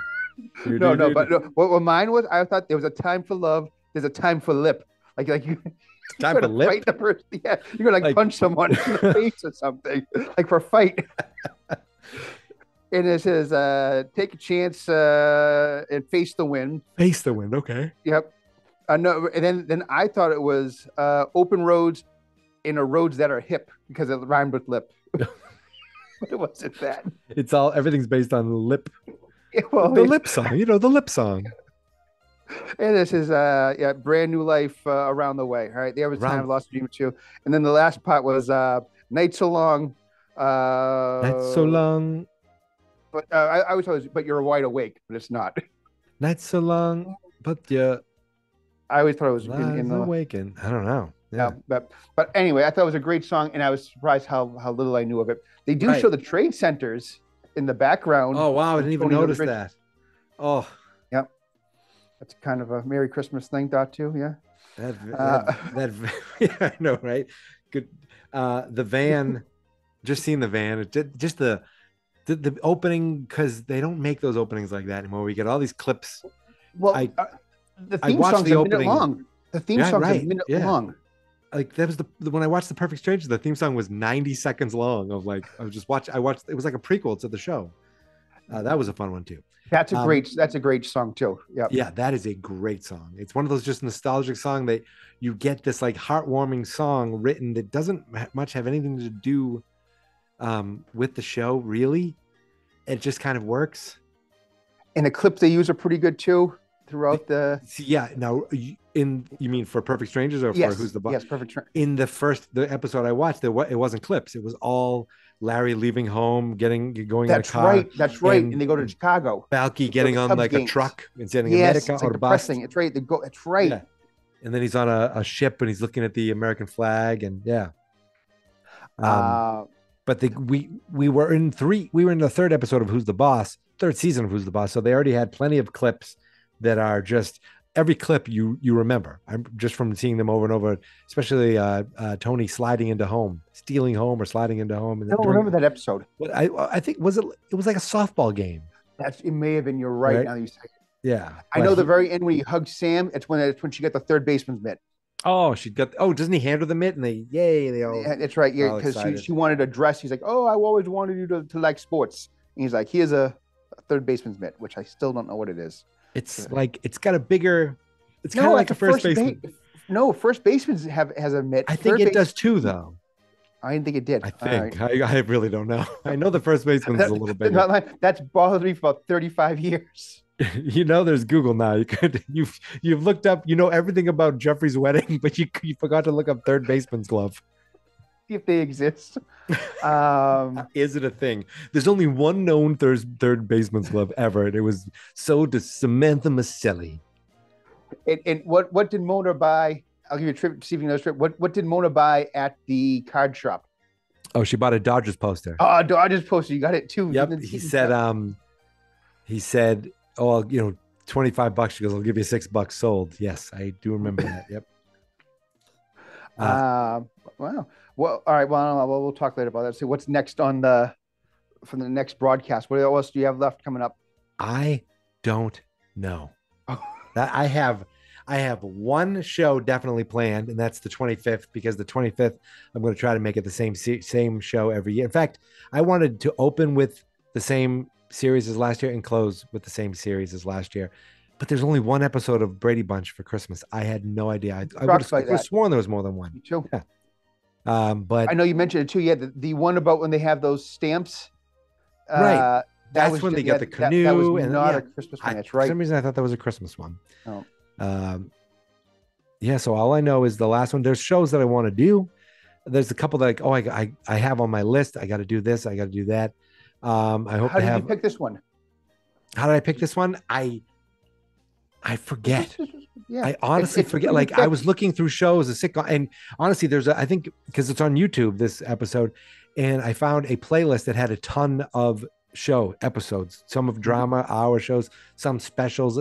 No, but no, what mine was, I thought there was a time for love. There's a time for lip. Like you. Time for lip. Fight the person. Yeah, you're gonna punch someone in the face or something, like for a fight. And it says, "Take a chance and face the wind." Face the wind. Okay. Yep. No, and then I thought it was open roads in a roads that are hip because it rhymed with lip. But it wasn't that. It's everything's based on lip. Yeah, well, the lip song. The lip song. And this is brand new life around the way. All right, there was time lost dream too, and then the last part was night so long. Night so long. But I was always, but you're wide awake, but it's not. Night so long, but yeah. I always thought it was in the awaken. I don't know. Yeah. But anyway, I thought it was a great song, and I was surprised how little I knew of it. They do show the trade centers in the background. Oh wow, I didn't even notice that. Oh. Yep. That's kind of a Merry Christmas thing, thought too. Yeah. That yeah, I know, right? Good. The van, just seeing the van, just the opening, because they don't make those openings like that anymore. We get all these clips. Well, the theme song's a minute long. The theme song's a minute long. Like that was when I watched The Perfect Strangers, the theme song was 90 seconds long. I watched it was like a prequel to the show. That was a fun one too. That's a great song too. Yeah. Yeah, that is a great song. It's one of those just nostalgic song that you get this like heartwarming song written that doesn't much have anything to do with the show, really. It just kind of works. And the clips they use are pretty good too throughout the. Yeah. Now, you mean for Perfect Strangers or for Who's the Boss? Yes, Perfect Strangers. In the episode I watched, it wasn't clips. It was all Larry leaving home, going in a car. That's right. And they go to Chicago. Balky getting on like a truck and sending America it's or like depressing. It's right. It's right. Yeah. And then he's on a ship and he's looking at the American flag and yeah. But we were in the third episode of Who's the Boss, third season of Who's the Boss. So they already had plenty of clips that are just every clip you remember. I'm just from seeing them over and over, especially Tony stealing home or sliding into home. I don't remember that episode. But I think it was like a softball game. It may have been. You're right. Now you say it. Yeah. I know the very end when he hugs Sam, it's when she got the third baseman's mitt. Oh, doesn't he hand her the mitt and they all. Yeah, that's right. Yeah, because she wanted a dress. He's like, oh, I always wanted you to like sports. And he's like, here's a third baseman's mitt, which I still don't know what it is. It's like it's got a bigger. It's kind of like a first baseman. No, first baseman has a mitt. I think it does too, though. I didn't think it did. I think I really don't know. I know the first baseman's a little bigger. That's bothered me for about 35 years. There's Google now. You've looked up. You know everything about Jeffrey's wedding, but you forgot to look up third baseman's glove. See if they exist. Is it a thing? There's only one known third baseman's glove ever, and it was sold to Samantha Maselli. And what did Mona buy? I'll give you a trip. See if you know this trip. What did Mona buy at the card shop? Oh, she bought a Dodgers poster. Oh, Dodgers poster. You got it too. Yep. He said, oh, $25. She goes, I'll give you $6 sold. Yes, I do remember that. Yep. Wow. Well, all right. Well, we'll talk later about that. So what's next from the next broadcast? What else do you have left coming up? I don't know. That I have one show definitely planned, and that's the 25th, because the 25th, I'm going to try to make it the same show every year. In fact, I wanted to open with the same series as last year and close with the same series as last year. But there's only one episode of Brady Bunch for Christmas. I had no idea. I would have sworn there was more than one. Me too. Yeah. But I know you mentioned it too. Yeah, the one about when they have those stamps. Right. That's when they get the canoe. That was not a Christmas one. That's right. For some reason, I thought that was a Christmas one. Oh. Yeah. So all I know is the last one. There's shows that I want to do. There's a couple that I have on my list. I got to do this. I got to do that. I hope. How did you pick this one? How did I pick this one? I forget. Yeah. I honestly forget. Like I was looking through shows, a sitcom, and honestly, I think because it's on YouTube, this episode, and I found a playlist that had a ton of show episodes, some of drama hour shows, some specials,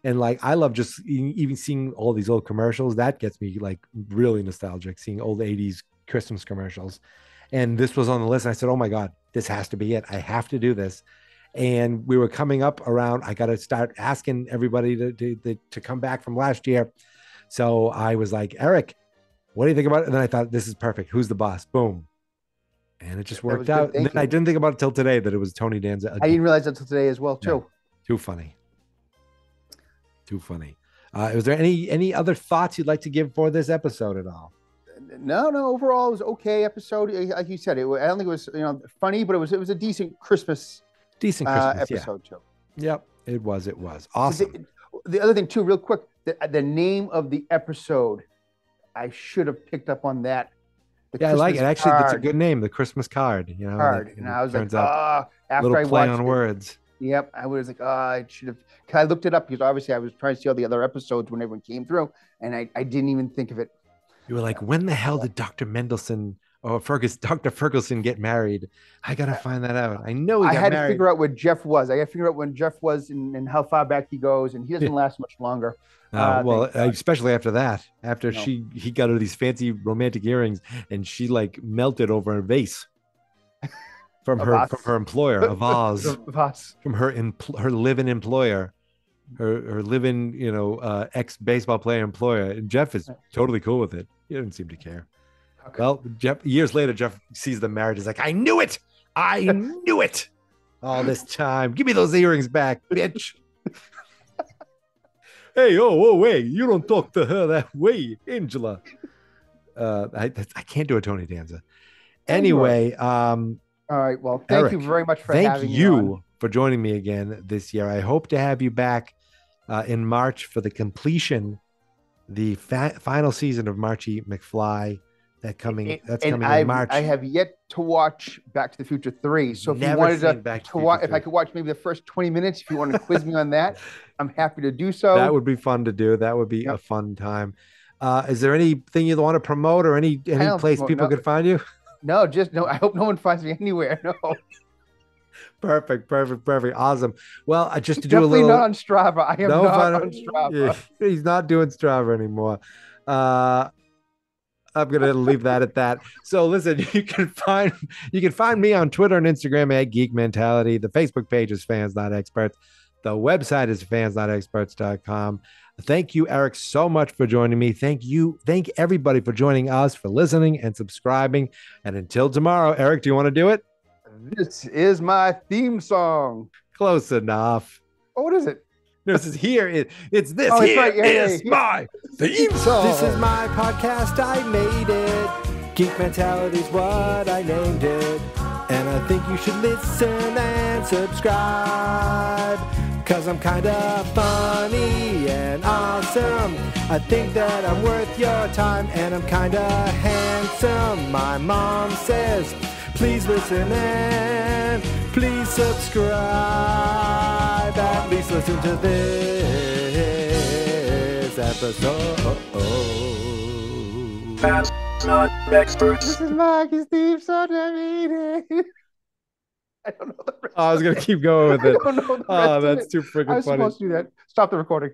And like, I love just even seeing all these old commercials. That gets me like really nostalgic, seeing old 80s Christmas commercials. And this was on the list. And I said, oh my God, this has to be it. I have to do this. And we were coming up around, I got to start asking everybody to come back from last year. So I was like, Eric, what do you think about it? And then I thought, this is perfect. Who's the boss? Boom. And it just worked out. And then I didn't think about it till today that it was Tony Danza. I didn't realize that till today as well, too. Yeah. Too funny. Too funny. Was there any other thoughts you'd like to give for this episode at all? No. Overall, it was okay episode. Like you said, I don't think it was funny, but it was a decent Christmas episode too. Yep, it was awesome. The other thing too, real quick, the name of the episode, I should have picked up on that. I like it. Actually, that's a good name, the Christmas card. And I was like, after I watched play on words. Yep, I was like, I should have. I looked it up because obviously I was trying to see all the other episodes when everyone came through, and I didn't even think of it. You were like, when the hell did Dr. Mendelsohn or Dr. Ferguson get married? I gotta find that out. I know he got married. I had to figure out where Jeff was. I got to figure out when Jeff was and how far back he goes, and he doesn't last much longer. Especially after that, after he got her these fancy romantic earrings, and she like melted over a vase from her employer, a vase from her living employer, her living ex baseball player employer, and Jeff is totally cool with it. He doesn't seem to care. Okay. Well, years later, Jeff sees the marriage. He's like, I knew it. All this time. Give me those earrings back, bitch. Hey, wait. You don't talk to her that way, Angela. I can't do a Tony Danza. Anyway. All right. Well, thank Eric, you very much for having me. Thank you for joining me again this year. I hope to have you back in March for the completion, the final season of Marty McFly. That's coming in March. I have yet to watch Back to the Future 3. So if you wanted to watch, if I could watch maybe the first 20 minutes, if you want to quiz me on that, I'm happy to do so. That would be fun to do. That would be a fun time. Is there anything you want to promote or any place people could find you? No, I hope no one finds me anywhere. No. Perfect. Awesome. Well, just to do definitely a little. Not on Strava. I am not on Strava. Yeah, he's not doing Strava anymore. I'm gonna leave that at that. So listen, you can find me on Twitter and Instagram at Geek Mentality. The Facebook page is Fans Not Experts. The website is fansnotexperts.com. Thank you, Eric, so much for joining me. Thank everybody for joining us, for listening and subscribing. And until tomorrow, Eric, do you want to do it? This is my theme song. Close enough. Oh, what is it? This is here. It's this. Oh, here is my theme song. This is my podcast. I made it. Geek Mentality's what I named it. And I think you should listen and subscribe. Cause I'm kinda funny and awesome. I think that I'm worth your time. And I'm kinda handsome. My mom says, please listen and please subscribe. At least listen to this episode. Fans Not Experts. This is Marcus Steve, so I mean it. I don't know the rest. I was going to keep going with it. I don't know the rest that's too freaking funny. I was supposed to do that. Stop the recording.